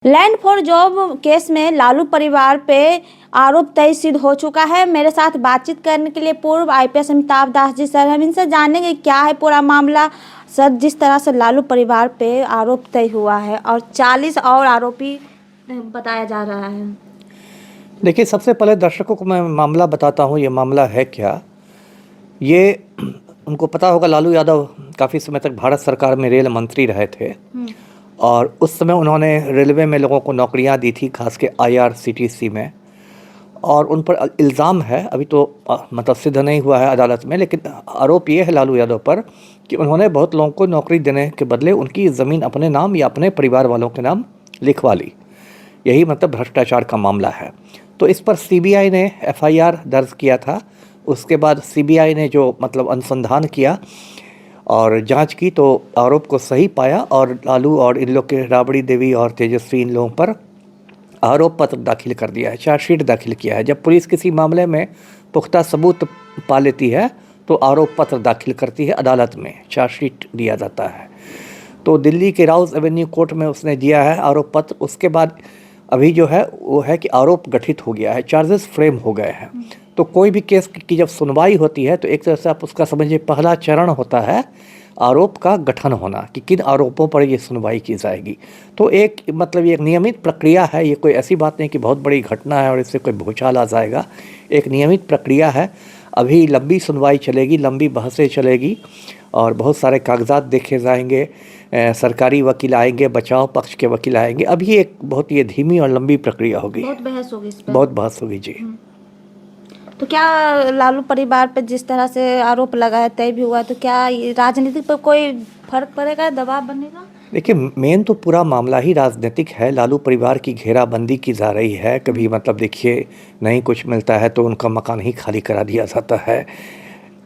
Land for job case में लालू परिवार पे आरोप तय सिद्ध हो चुका है। मेरे साथ बातचीत करने के लिए पूर्व आईपीएस अमिताभ दास जी सर, हम इनसे जानेंगे क्या है पूरा मामला। सर, जिस तरह से लालू परिवार पे आरोप तय हुआ है और 40 और आरोपी बताया जा रहा है। देखिए, सबसे पहले दर्शकों को मैं मामला बताता हूँ, ये मामला है क्या। ये उनको पता होगा, लालू यादव काफ़ी समय तक भारत सरकार में रेल मंत्री रहे थे और उस समय उन्होंने रेलवे में लोगों को नौकरियां दी थी, खास के आईआरसीटीसी में। और उन पर इल्ज़ाम है, अभी तो मतलब सिद्ध नहीं हुआ है अदालत में, लेकिन आरोप ये है लालू यादव पर कि उन्होंने बहुत लोगों को नौकरी देने के बदले उनकी ज़मीन अपने नाम या अपने परिवार वालों के नाम लिखवा ली। यही मतलब भ्रष्टाचार का मामला है। तो इस पर सीबीआई ने एफआईआर दर्ज किया था। उसके बाद सीबीआई ने जो मतलब अनुसंधान किया और जांच की तो आरोप को सही पाया और लालू और इन लोग के राबड़ी देवी और तेजस्वी इन लोगों पर आरोप पत्र दाखिल कर दिया है, चार्जशीट दाखिल किया है। जब पुलिस किसी मामले में पुख्ता सबूत पा लेती है तो आरोप पत्र दाखिल करती है अदालत में, चार्जशीट दिया जाता है। तो दिल्ली के राउज एवेन्यू कोर्ट में उसने दिया है आरोप पत्र। उसके बाद अभी जो है वो है कि आरोप गठित हो गया है, चार्जेस फ्रेम हो गए हैं। तो कोई भी केस की जब सुनवाई होती है तो एक तरह से आप उसका समझिए पहला चरण होता है आरोप का गठन होना, कि किन आरोपों पर ये सुनवाई की जाएगी। तो एक मतलब ये एक नियमित प्रक्रिया है, ये कोई ऐसी बात नहीं कि बहुत बड़ी घटना है और इससे कोई भूचाल आ जाएगा। एक नियमित प्रक्रिया है। अभी लंबी सुनवाई चलेगी, लंबी बहसें चलेगी और बहुत सारे कागजात देखे जाएंगे, सरकारी वकील आएंगे, बचाव पक्ष के वकील आएंगे। अभी एक बहुत ये धीमी और लंबी प्रक्रिया होगी, बहुत बहस होगी इस पर। बहुत बहस होगी जी। तो क्या लालू परिवार पे जिस तरह से आरोप लगा है, तय भी हुआ, तो क्या ये राजनीति पर कोई फर्क पड़ेगा, दबाव बनेगा? देखिए, मेन तो पूरा मामला ही राजनीतिक है। लालू परिवार की घेराबंदी की जा रही है। कभी मतलब देखिए नहीं कुछ मिलता है तो उनका मकान ही खाली करा दिया जाता है।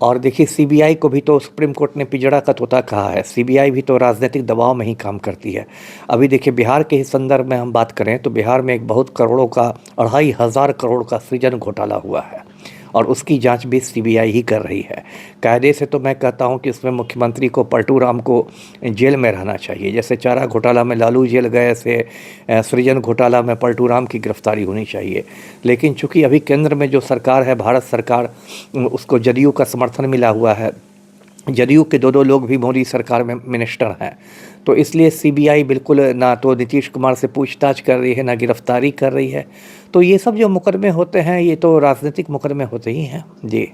और देखिए, सीबीआई को भी तो सुप्रीम कोर्ट ने पिंजड़ा का तोता कहा है। सीबीआई भी तो राजनीतिक दबाव में ही काम करती है। अभी देखिए, बिहार के ही संदर्भ में हम बात करें तो बिहार में एक बहुत करोड़ों का 2500 करोड़ का सृजन घोटाला हुआ है और उसकी जांच भी सीबीआई ही कर रही है। कायदे से तो मैं कहता हूं कि इसमें मुख्यमंत्री को, पलटू राम को जेल में रहना चाहिए। जैसे चारा घोटाला में लालू जेल गए, ऐसे सृजन घोटाला में पलटू राम की गिरफ्तारी होनी चाहिए। लेकिन चूंकि अभी केंद्र में जो सरकार है, भारत सरकार, उसको जदयू का समर्थन मिला हुआ है। जदयू के दो लोग भी मोदी सरकार में मिनिस्टर हैं। तो इसलिए सीबीआई बिल्कुल ना तो नीतीश कुमार से पूछताछ कर रही है, ना गिरफ्तारी कर रही है। तो ये सब जो मुकदमे होते हैं ये तो राजनीतिक मुकदमे होते ही हैं जी।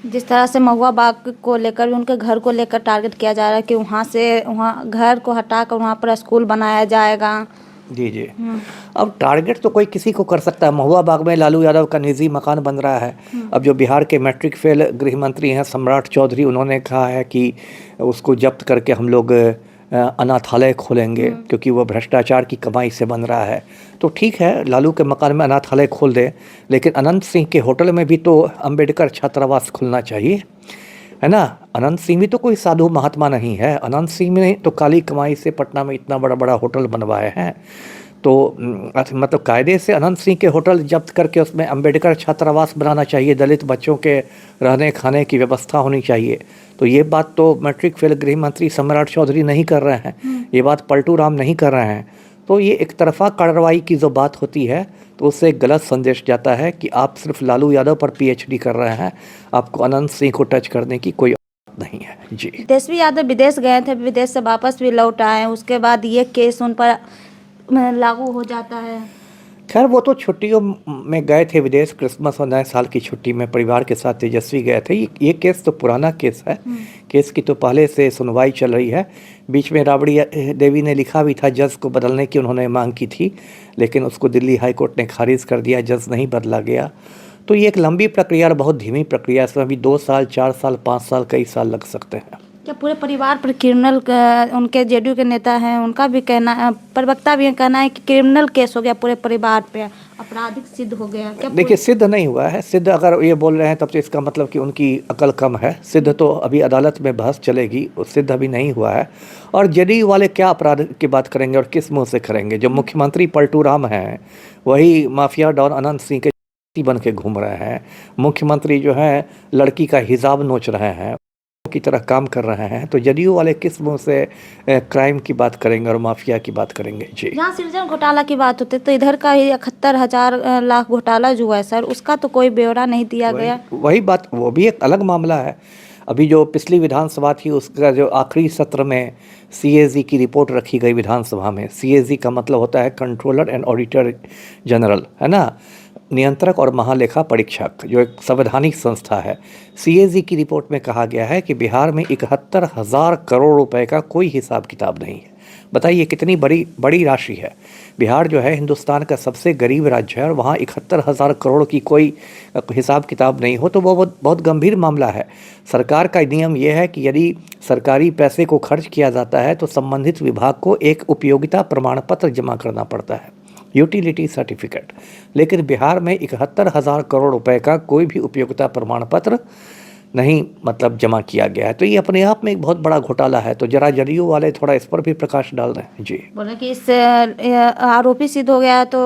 जिस तरह से महुआ बाग को लेकर, उनके घर को लेकर टारगेट किया जा रहा है कि वहाँ घर को हटाकर वहाँ पर स्कूल बनाया जाएगा। जी जी। अब टारगेट तो कोई किसी को कर सकता है। महुआ बाग में लालू यादव का निजी मकान बन रहा है। अब जो बिहार के मैट्रिक फेल गृह मंत्री हैं सम्राट चौधरी, उन्होंने कहा है कि उसको जब्त करके हम लोग अनाथालय खोलेंगे, क्योंकि वो भ्रष्टाचार की कमाई से बन रहा है। तो ठीक है, लालू के मकान में अनाथालय खोल दें, लेकिन अनंत सिंह के होटल में भी तो अंबेडकर छात्रावास खुलना चाहिए, है ना। अनंत सिंह भी तो कोई साधु महात्मा नहीं है। अनंत सिंह ने तो काली कमाई से पटना में इतना बड़ा बड़ा होटल बनवाए हैं। तो मतलब कायदे से अनंत सिंह के होटल जब्त करके उसमें अंबेडकर छात्रावास बनाना चाहिए, दलित बच्चों के रहने खाने की व्यवस्था होनी चाहिए। तो ये बात तो मैट्रिक फेल गृह मंत्री सम्राट चौधरी नहीं कर रहे हैं, ये बात पलटू राम नहीं कर रहे हैं। तो ये एक तरफा कार्रवाई की जो बात होती है तो उससे एक गलत संदेश जाता है कि आप सिर्फ लालू यादव पर पीएचडी कर रहे हैं, आपको अनंत सिंह को टच करने की कोई नहीं है जी। तेजस्वी यादव विदेश गए थे, विदेश से वापस भी लौट आए, उसके बाद ये केस उन पर लागू हो जाता है। खैर, वो तो छुट्टियों में गए थे विदेश, क्रिसमस और नए साल की छुट्टी में परिवार के साथ तेजस्वी गए थे। ये केस तो पुराना केस है। केस की तो पहले से सुनवाई चल रही है। बीच में राबड़ी देवी ने लिखा भी था, जज को बदलने की उन्होंने मांग की थी, लेकिन उसको दिल्ली हाई कोर्ट ने खारिज कर दिया, जज नहीं बदला गया। तो ये एक लंबी प्रक्रिया और बहुत धीमी प्रक्रिया, इसमें अभी 2 साल, 4 साल, 5 साल, कई साल लग सकते हैं। क्या पूरे परिवार पर क्रिमिनल, उनके जेडीयू के नेता हैं, उनका भी कहना, प्रवक्ता भी कहना है कि क्रिमिनल केस हो गया, पूरे परिवार पे आपराधिक सिद्ध हो गया? क्या देखिए, सिद्ध नहीं हुआ है। सिद्ध अगर ये बोल रहे हैं तब तो इसका मतलब कि उनकी अकल कम है। सिद्ध तो अभी अदालत में बहस चलेगी, सिद्ध अभी नहीं हुआ है। और जदयू वाले क्या अपराध की बात करेंगे और किस मुंह से करेंगे? जो मुख्यमंत्री पलटू राम हैं वही माफिया डॉन अनंत सिंह के बन के घूम रहे हैं। मुख्यमंत्री जो है लड़की का हिजाब नोच रहे हैं। की तरह काम कर रहे हैं, तो जदयू वाले किस मुंह से क्राइम की बात करेंगे और माफिया की बात करेंगे। जी, जहाँ सृजन घोटाला की बात होती है तो इधर का ही 71,000 लाख घोटाला जो हुआ है सर, उसका तो कोई ब्यौरा नहीं दिया गया। वही बात, वो भी एक अलग मामला है। अभी जो पिछली विधानसभा थी उसका जो आखिरी सत्र में सीएजी की रिपोर्ट रखी गई विधानसभा में। सीएजी का मतलब होता है कंट्रोलर एंड ऑडिटर जनरल, है ना, नियंत्रक और महालेखा परीक्षक, जो एक संवैधानिक संस्था है। सीएजी की रिपोर्ट में कहा गया है कि बिहार में 71,000 करोड़ रुपए का कोई हिसाब किताब नहीं है। बताइए कितनी बड़ी राशि है। बिहार जो है हिंदुस्तान का सबसे गरीब राज्य है और वहाँ 71,000 करोड़ की कोई हिसाब किताब नहीं हो तो वो बहुत गंभीर मामला है। सरकार का नियम ये है कि यदि सरकारी पैसे को खर्च किया जाता है तो संबंधित विभाग को एक उपयोगिता प्रमाण पत्र जमा करना पड़ता है, यूटिलिटी सर्टिफिकेट। लेकिन बिहार में 71,000 करोड़ रुपए का कोई भी उपयोगिता प्रमाण पत्र नहीं मतलब जमा किया गया है। तो ये अपने आप में एक बहुत बड़ा घोटाला है। तो जरा जदयू वाले थोड़ा इस पर भी प्रकाश डाल रहे हैं। जी, बोले कि इससे आरोपी सिद्ध हो गया तो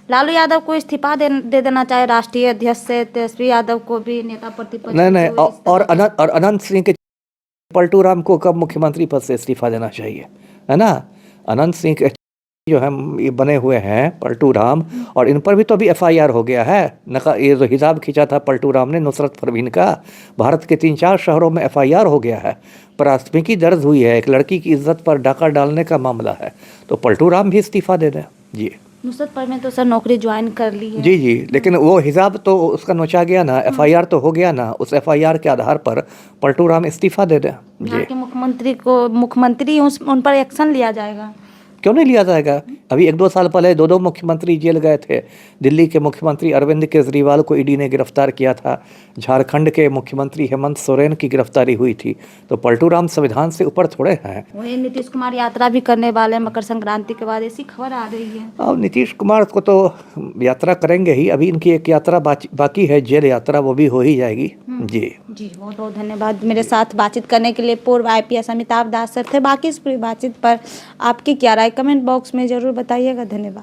लालू यादव को इस्तीफा दे देना चाहिए, राष्ट्रीय अध्यक्ष से तेजस्वी यादव को भी नेता प्रतिपक्ष। नहीं, और अनंत सिंह के पलटू राम को कब मुख्यमंत्री पद से इस्तीफा देना चाहिए, है ना। अनंत सिंह के जो हम ये बने हुए हैं पलटू राम, और इन पर भी तो अभी एफआईआर हो गया है। ये जो हिसाब खींचा था पलटू राम ने नुसरत परवीन का, भारत के 3-4 शहरों में एफआईआर हो गया है, प्राथमिकी दर्ज हुई है। एक लड़की की इज्जत पर डाका डालने का मामला है, तो पलटू राम भी इस्तीफा दे दें। जी, नुसरत परवीन तो सर नौकरी ज्वाइन कर ली है। जी, लेकिन वो हिसाब तो उसका नोचा गया ना, एफआईआर तो हो गया ना, उस एफआईआर के आधार पर पलटू राम इस्तीफा दे दें। बिहार के मुख्यमंत्री उन पर एक्शन लिया जाएगा। क्यों नहीं लिया जाएगा? अभी 1-2 साल पहले 2 मुख्यमंत्री जेल गए थे। दिल्ली के मुख्यमंत्री अरविंद केजरीवाल को ईडी ने गिरफ्तार किया था। झारखंड के मुख्यमंत्री हेमंत सोरेन की गिरफ्तारी हुई थी। तो पलटू राम संविधान से ऊपर थोड़े हैं। वही नीतीश कुमार यात्रा भी करने वाले हैं मकर संक्रांति के बाद, ऐसी खबर आ रही है। अब नीतीश कुमार को तो यात्रा करेंगे ही। अभी इनकी एक यात्रा बाकी है, जेल यात्रा, वो भी हो ही जाएगी। जी, बहुत बहुत धन्यवाद मेरे साथ बातचीत करने के लिए। पूर्व IPS अमिताभ दास सर थे। बाकी इस पूरी बातचीत पर आपकी क्या राय, कमेंट बॉक्स में ज़रूर बताइएगा। धन्यवाद।